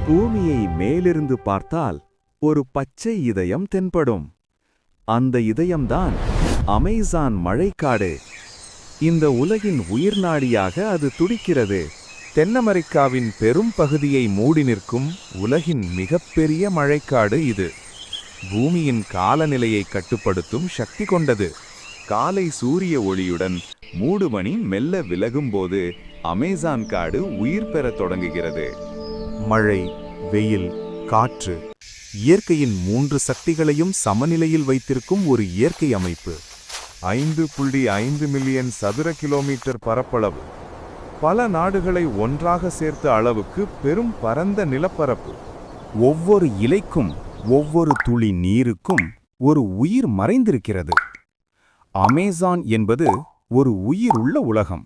பூமியை மேலிருந்து பார்த்தால் ஒரு பச்சை இதயம் தென்படும். அந்த இதயம்தான் அமேசான் மழைக்காடு. இந்த உலகின் உயிர்நாடியாக அது துடிக்கிறது. தென் அமெரிக்காவின் பெரும் பகுதியை மூடி நிற்கும் உலகின் மிகப்பெரிய மழைக்காடு இது. பூமியின் காலநிலையை கட்டுப்படுத்தும் சக்தி கொண்டது. காலை சூரிய ஒளியுடன் மூடுபனி மெல்ல விலகும்போது அமேசான் காடு உயிர் பெறத் தொடங்குகிறது. மழை, வெயில், காற்று, இயற்கையின் 3 சக்திகளையும் சமநிலையில் வைத்திருக்கும் ஒரு இயற்கை அமைப்பு. 5.5 மில்லியன் சதுர கிலோமீட்டர் பரப்பளவு, பல நாடுகளை ஒன்றாக சேர்த்த அளவுக்கு பெரும் பரந்த நிலப்பரப்பு. ஒவ்வொரு இலைக்கும் ஒவ்வொரு துளி நீருக்கும் ஒரு உயிர் மறைந்திருக்கிறது. அமேசான் என்பது ஒரு உயிர் உள்ள உலகம்.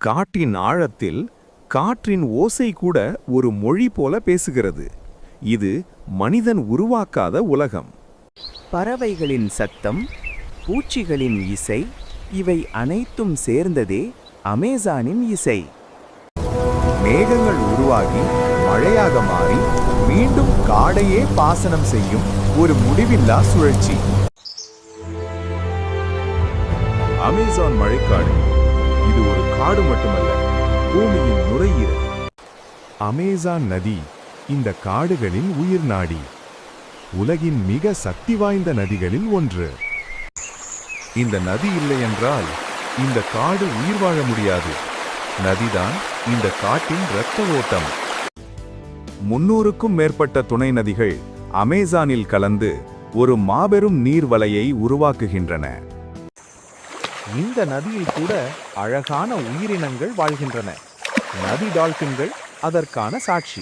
காட்டின் ஆழத்தில் காற்றின் ஓசை கூட ஒரு மொழி போல பேசுகிறது. இது மனிதன் உருவாக்காத உலகம். பறவைகளின் சத்தம், பூச்சிகளின் இசை, இவை அனைத்தும் சேர்ந்ததே அமேசானின் இசை. மேகங்கள் உருவாகி மழையாக மாறி மீண்டும் காடையே பாசனம் செய்யும் ஒரு முடிவில்லா சுழற்சி. அமேசான் மழைக்காடு இது ஒரு காடு மட்டுமல்ல, பூமியின் நுரையீரல். அமேசான் நதி இந்த காடுகளின் உயிர் நாடி. உலகின் மிக சக்தி வாய்ந்த நதிகளில் ஒன்று. இந்த நதி இல்லை என்றால் இந்த காடு உயிர் வாழ முடியாது. நதிதான் இந்த காட்டின் இரத்த ஓட்டம். 300க்கும் மேற்பட்ட துணை நதிகள் அமேசானில் கலந்து ஒரு மாபெரும் நீர்வலையை உருவாக்குகின்றன. இந்த நதியில் கூட அழகான உயிரினங்கள் வாழ்கின்றன. நதி டால்பின்கள் அதற்கான சாட்சி.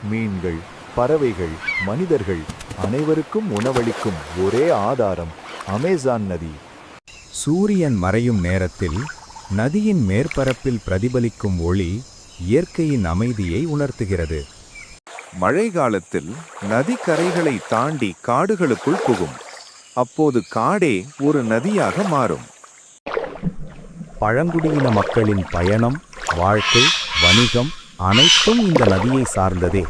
மீன்கள், பறவைகள், மனிதர்கள் அனைவருக்கும் உணவளிக்கும் ஒரே ஆதாரம் அமேசான் நதி. சூரியன் மறையும் நேரத்தில் நதியின் மேற்பரப்பில் பிரதிபலிக்கும் ஒளி இயற்கையின் அமைதியை உணர்த்துகிறது. மழை காலத்தில் நதி கரைகளை தாண்டி காடுகளுக்குள் புகும். அப்போது காடே ஒரு நதியாக மாறும். பழங்குடியின மக்களின் பயணம், வாழ்க்கை, வணிகம் அனைத்தும் இந்த நதியை சார்ந்ததே.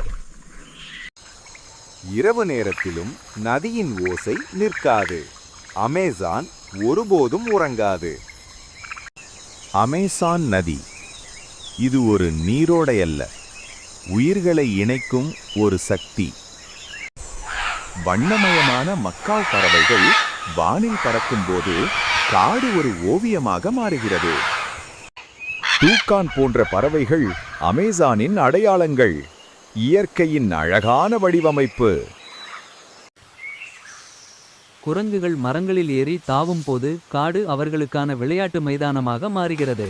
இரவு நேரத்திலும் நதியின் ஓசை நிற்காது. அமேசான் ஒருபோதும் உறங்காது. அமேசான் நதி இது ஒரு நீரோடை அல்ல, உயிர்களை இணைக்கும் ஒரு சக்தி. வண்ணமயமான மக்காவ் பறவைகள் வானில் பறக்கும்போது காடு ஒரு ஓவியமாக மாறுகிறது. டூக்கான் போன்ற பறவைகள் அமேசானின் அடையாளங்கள். இயற்கையின் அழகான வடிவமைப்பு. குரங்குகள் மரங்களில் ஏறி தாவும் போது காடு அவர்களுக்கான விளையாட்டு மைதானமாக மாறுகிறது.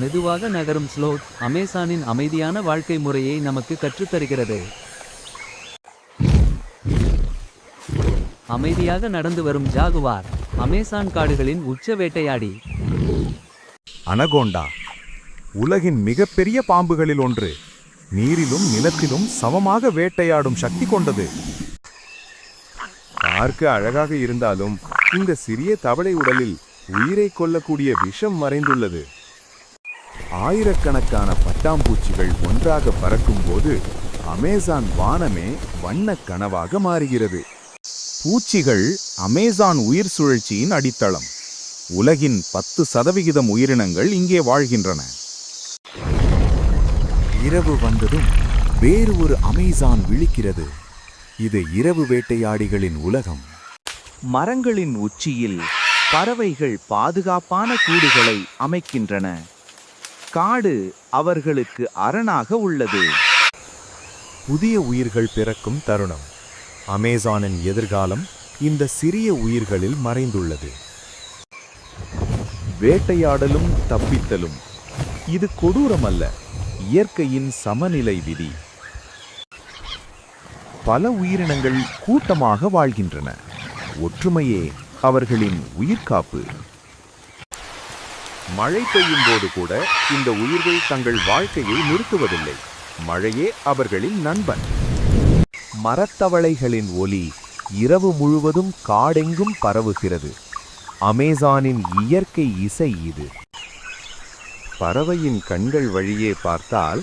மெதுவாக நகரும் ஸ்லோத் அமேசானின் அமைதியான வாழ்க்கை முறையை நமக்கு கற்றுத்தருகிறது. அமைதியாக நடந்து வரும் ஜாகுவார் அமேசான் காடுகளின் உச்ச வேட்டையாடி. அனகோண்டா உலகின் மிகப்பெரிய பாம்புகளில் ஒன்று. நீரிலும் நிலத்திலும் சமமாக வேட்டையாடும் சக்தி கொண்டது. பார்க்க அழகாக இருந்தாலும் இந்த சிறிய தவளை உடலில் உயிரை கொல்லக்கூடிய விஷம் மறைந்துள்ளது. ஆயிரக்கணக்கான பட்டாம்பூச்சிகள் ஒன்றாக பறக்கும்போது அமேசான் வானமே வண்ணக் கனவாக மாறுகிறது. பூச்சிகள் அமேசான் உயிர் சுழற்சியின் அடித்தளம். உலகின் 10% உயிரினங்கள் இங்கே வாழ்கின்றன. இரவு வந்ததும் வேறு ஒரு அமேசான் விழிக்கிறது. இது இரவு வேட்டையாடிகளின் உலகம். மரங்களின் உச்சியில் பறவைகள் பாதுகாப்பான கூடுகளை அமைக்கின்றன. காடு அவர்களுக்கு அரணாக உள்ளது. புதிய உயிர்கள் பிறக்கும் தருணம். அமேசானின் எதிர்காலம் இந்த சிறிய உயிர்களில் மறைந்துள்ளது. வேட்டையாடலும் தப்பித்தலும் இது கொடூரமல்ல, இயற்கையின் சமநிலை விதி. பல உயிரினங்கள் கூட்டமாக வாழ்கின்றன. ஒற்றுமையே அவர்களின் உயிர்காப்பு. மழை பெய்யும் போது கூட இந்த உயிர்கள் தங்கள் வாழ்க்கையை நிறுத்துவதில்லை. மழையே அவர்களின் நண்பன். மரத்தவளைகளின் ஒலி இரவு முழுவதும் காடெங்கும் பரவுகிறது. அமேசானின் இயற்கை இசை இது. பறவையின் கண்கள் வழியே பார்த்தால்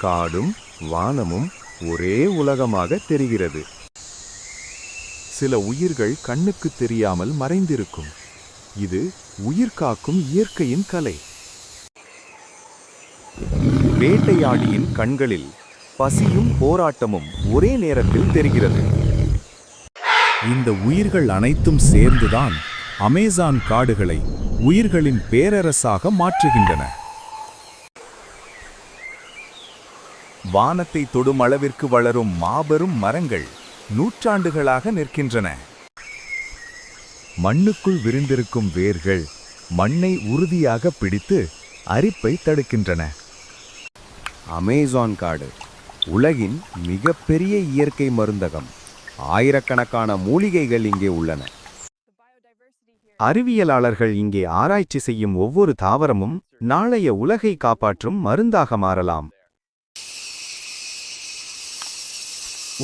காடும் வானமும் ஒரே உலகமாக தெரிகிறது. சில உயிர்கள் கண்ணுக்கு தெரியாமல் மறைந்திருக்கும். இது உயிர் காக்கும் இயற்கையின் கலை. வேட்டையாடியின் கண்களில் பசியும் போராட்டமும் ஒரே நேரத்தில் தெரிகிறது. இந்த உயிர்கள் அனைத்தும் சேர்ந்துதான் அமேசான் காடுகளை உயிர்களின் பேரரசாக மாற்றுகின்றன. வானத்தை தொடும் அளவிற்கு வளரும் மாபெரும் மரங்கள் நூற்றாண்டுகளாக நிற்கின்றன. மண்ணுக்குள் விரிந்திருக்கும் வேர்கள் மண்ணை உறுதியாக பிடித்து அரிப்பை தடுக்கின்றன. அமேசான் காடு உலகின் மிகப்பெரிய இயற்கை மருந்தகம். ஆயிரக்கணக்கான மூலிகைகள் இங்கே உள்ளன. அறிவியலாளர்கள் இங்கே ஆராய்ச்சி செய்யும் ஒவ்வொரு தாவரமும் நாளைய உலகை காப்பாற்றும் மருந்தாக மாறலாம்.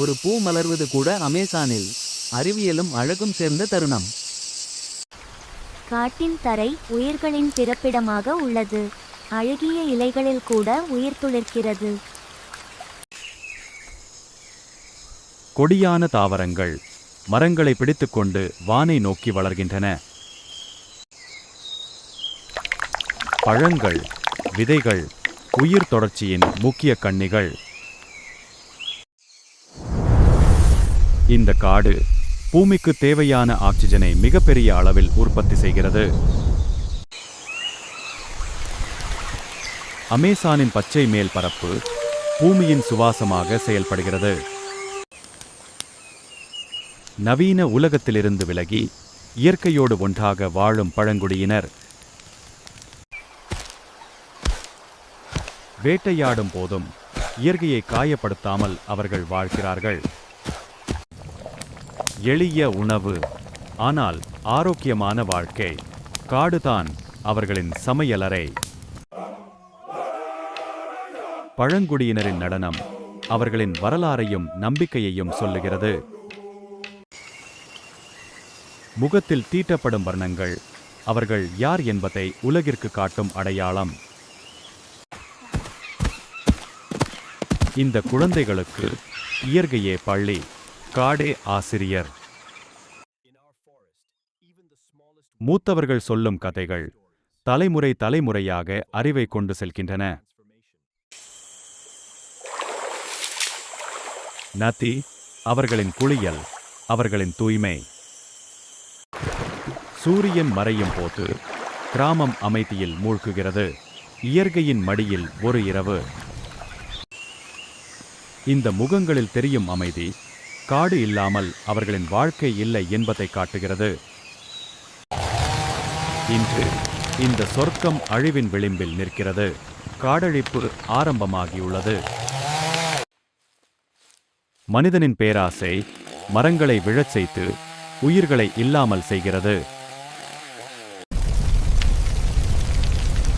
ஒரு பூ மலர்வது கூட அமேசானில் அறிவியலும் அழகும் சேர்ந்த தருணம். காட்டின் தரை உயிர்களின் பிறப்பிடமாக உள்ளது. அழகிய இலைகளில் கூட உயிர் துளிர்க்கிறது. கொடியான தாவரங்கள் மரங்களை பிடித்துக்கொண்டு வானை நோக்கி வளர்கின்றன. பழங்கள், விதைகள் உயிர் தொடர்ச்சியின் முக்கிய கண்ணிகள். இந்த காடு பூமிக்கு தேவையான ஆக்சிஜனை மிகப்பெரிய அளவில் உற்பத்தி செய்கிறது. அமேசானின் பச்சை மேல் பரப்பு பூமியின் சுவாசமாக செயல்படுகிறது. நவீன உலகத்திலிருந்து விலகி இயற்கையோடு ஒன்றாக வாழும் பழங்குடியினர் வேட்டையாடும் போதும் இயற்கையை காயப்படுத்தாமல் அவர்கள் வாழ்கிறார்கள். எளிய உணவு, ஆனால் ஆரோக்கியமான வாழ்க்கை. காடுதான் அவர்களின் சமையலறை. பழங்குடியினரின் நடனம் அவர்களின் வரலாறையும் நம்பிக்கையையும் சொல்லுகிறது. முகத்தில் தீட்டப்படும் வர்ணங்கள் அவர்கள் யார் என்பதை உலகிற்கு காட்டும் அடையாளம். இந்த குழந்தைகளுக்கு இயற்கையே பள்ளி, காடே ஆசிரியர். மூத்தவர்கள் சொல்லும் கதைகள் தலைமுறை தலைமுறையாக அறிவை கொண்டு செல்கின்றன. நதி அவர்களின் குளியல், அவர்களின் தூய்மை. சூரியன் மறையும் போது கிராமம் அமைதியில் மூழ்குகிறது. இயற்கையின் மடியில் ஒரு இரவு. இந்த முகங்களில் தெரியும் அமைதி காடு இல்லாமல் அவர்களின் வாழ்க்கை இல்லை என்பதை காட்டுகிறது. இன்று இந்த சொர்க்கம் அழிவின் விளிம்பில் நிற்கிறது. காடழிப்பு ஆரம்பமாகியுள்ளது. மனிதனின் பேராசை மரங்களை விழச் செய்து உயிர்களை இல்லாமல் செய்கிறது.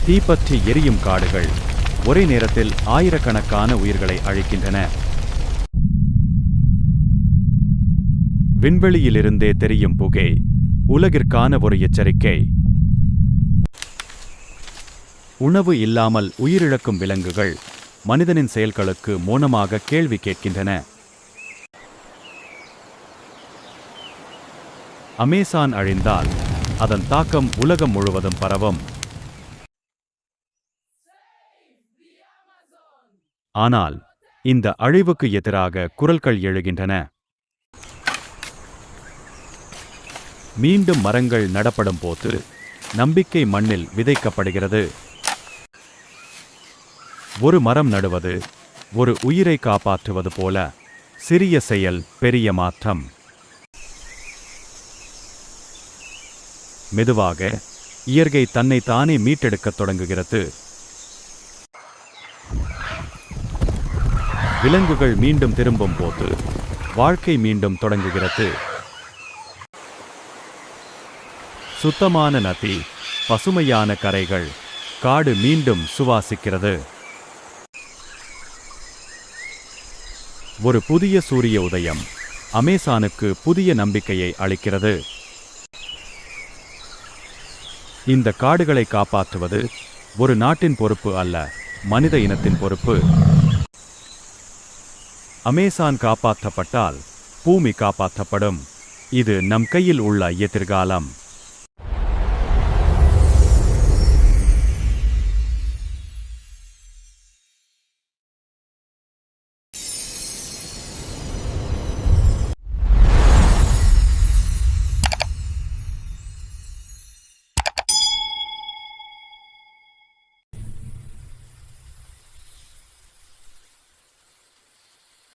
தீப்பற்றி எரியும் காடுகள் ஒரே நேரத்தில் ஆயிரக்கணக்கான உயிர்களை அழிக்கின்றன. விண்வெளியிலிருந்தே தெரியும் புகை உலகிற்கான ஒரு எச்சரிக்கை. உணவு இல்லாமல் உயிரிழக்கும் விலங்குகள் மனிதனின் செயல்களுக்கு மௌனமாக கேள்வி கேட்கின்றன. அமேசான் அழிந்தால் அதன் தாக்கம் உலகம் முழுவதும் பரவும். ஆனால் இந்த அழிவுக்கு எதிராக குரல்கள் எழுகின்றன. மீண்டும் மரங்கள் நடப்படும் போது நம்பிக்கை மண்ணில் விதைக்கப்படுகிறது. ஒரு மரம் நடுவது ஒரு உயிரை காப்பாற்றுவது போல சிறிய செயல் பெரிய மாற்றம். மெதுவாக இயற்கை தன்னை தானே மீட்டெடுக்கத் தொடங்குகிறது. விலங்குகள் மீண்டும் திரும்பும் போது வாழ்க்கை மீண்டும் தொடங்குகிறது. சுத்தமான நதி, பசுமையான கரைகள், காடு மீண்டும் சுவாசிக்கிறது. ஒரு புதிய சூரிய உதயம் அமேசானுக்கு புதிய நம்பிக்கையை அளிக்கிறது. இந்த காடுகளை காப்பாற்றுவது ஒரு நாட்டின் பொறுப்பு அல்ல, மனித இனத்தின் பொறுப்பு. அமேசான் காப்பாற்றப்பட்டால் பூமி காப்பாற்றப்படும். இது நம் கையில் உள்ள எதிர்காலம்.